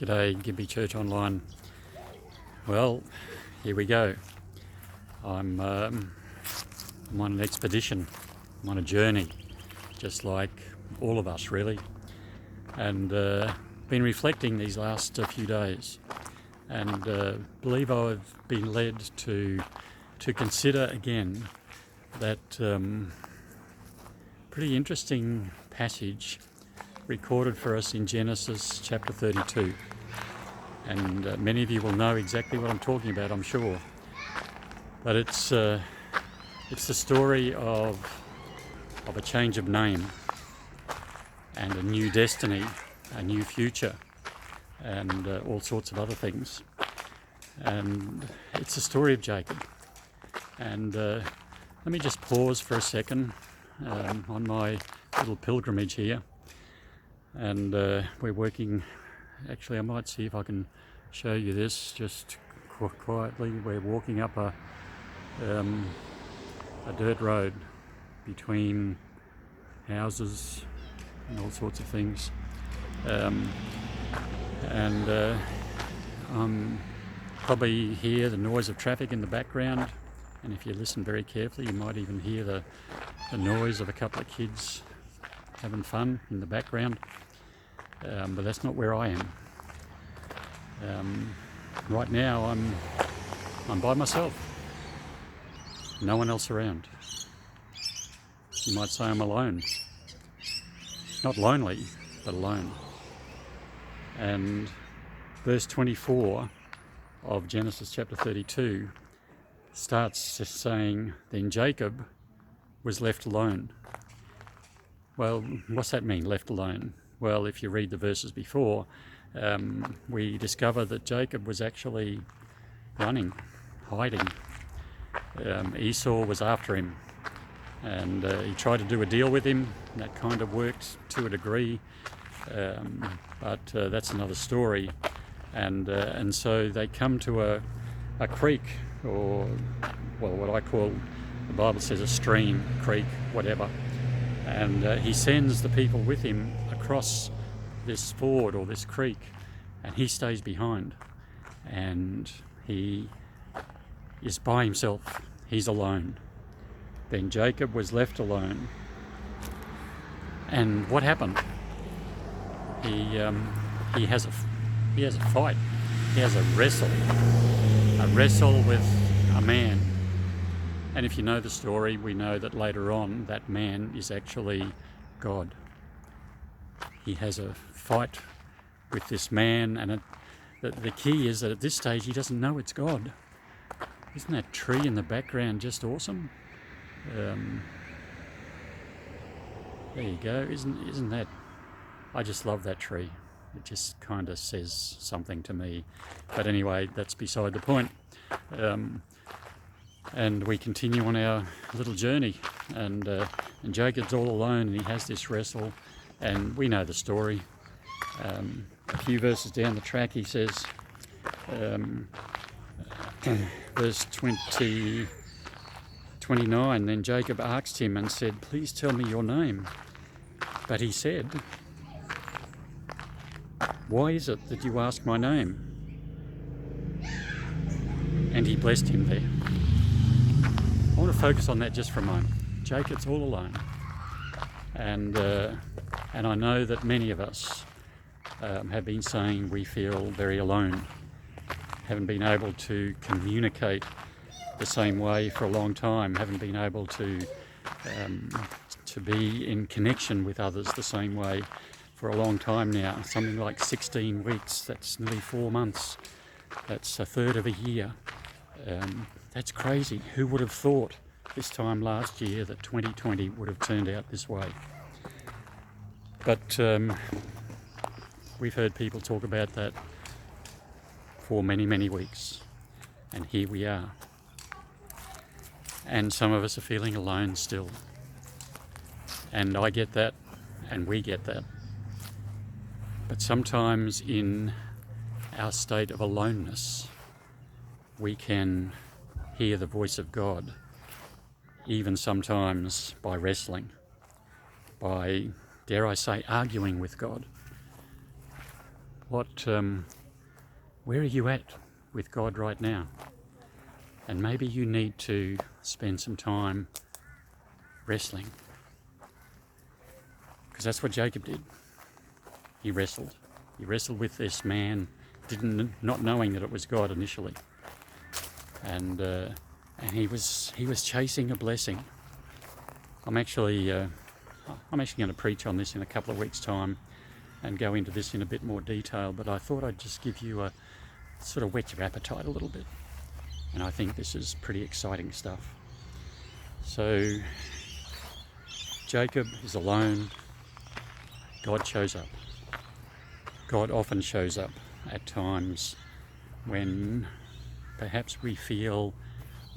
G'day, Gympie.Church Online. Well, here we go. I'm on an expedition. I'm on a journey, just like all of us, really. And been reflecting these last few days, and believe I've been led to consider again that pretty interesting passage recorded for us in Genesis chapter 32. And many of you will know exactly what I'm talking about, I'm sure. But it's the story of a change of name and a new destiny, a new future, and all sorts of other things. And it's the story of Jacob. And let me just pause for a second on my little pilgrimage here. And we're working, actually I might see if I can show you this just quietly. We're walking up a dirt road between houses and all sorts of things. Probably hear the noise of traffic in the background, and if you listen very carefully you might even hear the noise of a couple of kids having fun in the background. But that's not where I am. Right now I'm by myself. No one else around. You might say I'm alone. Not lonely, but alone. And verse 24 of Genesis chapter 32 starts just saying, "Then Jacob was left alone." Well, what's that mean, left alone? Well, if you read the verses before, we discover that Jacob was actually running, hiding. Esau was after him, and he tried to do a deal with him. That kind of worked to a degree, but that's another story. And so they come to a creek, or well, what I call, the Bible says a stream, creek, whatever. And he sends the people with him across this ford or this creek, and he stays behind, and he is by himself. He's alone. Then Jacob was left alone. And what happened? He has a fight. He has a wrestle with a man. And if you know the story, we know that later on that man is actually God. He has a fight with this man, and the key is that at this stage he doesn't know it's God. Isn't that tree in the background just awesome? There you go. Isn't that? I just love that tree. It just kind of says something to me. But anyway, that's beside the point. And we continue on our little journey, and Jacob's all alone, and he has this wrestle, and we know the story. A few verses down the track he says, verse 29, "Then Jacob asked him and said, 'Please tell me your name.' But he said, 'Why is it that you ask my name?' And he blessed him there." I want to focus on that just for a moment. Jacob's all alone, and I know that many of us have been saying we feel very alone, haven't been able to communicate the same way for a long time, haven't been able to be in connection with others the same way for a long time now. Something like 16 weeks, that's nearly 4 months, that's a third of a year. That's crazy. Who would have thought this time last year that 2020 would have turned out this way? But we've heard people talk about that for many, many weeks, and here we are. And some of us are feeling alone still. And I get that, and we get that. But sometimes in our state of aloneness, we can hear the voice of God, even sometimes by wrestling, by, dare I say, arguing with God. where are you at with God right now? And maybe you need to spend some time wrestling, because that's what Jacob did. He wrestled. He wrestled with this man, not knowing that it was God initially, and he was chasing a blessing. I'm actually going to preach on this in a couple of weeks' time and go into this in a bit more detail, but I thought I'd just give you a sort of whet your appetite a little bit. And I think this is pretty exciting stuff. So Jacob is alone. God shows up. God often shows up at times when perhaps we feel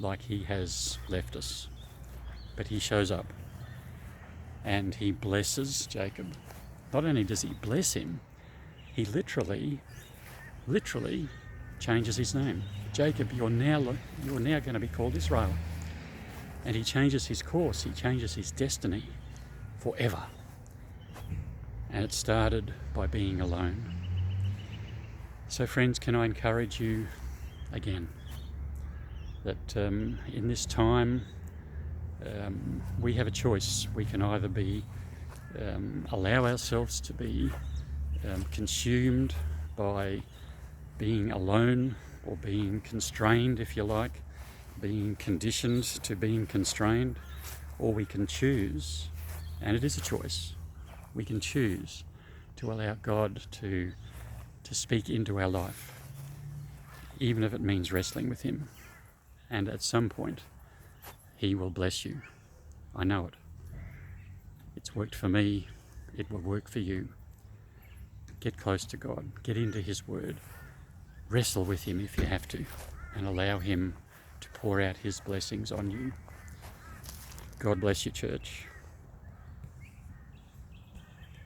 like he has left us. But he shows up and he blesses Jacob. Not only does he bless him, he literally changes his name. Jacob, you're now going to be called Israel. And he changes his course, he changes his destiny forever. And it started by being alone. So friends, can I encourage you again that in this time we have a choice. We can either allow ourselves to be consumed by being alone, or being constrained, if you like, being conditioned to being constrained, or we can choose, and it is a choice, we can choose to allow God to speak into our life, even if it means wrestling with him. And at some point, he will bless you. I know it. It's worked for me. It will work for you. Get close to God. Get into his word. Wrestle with him if you have to, and allow him to pour out his blessings on you. God bless you, church.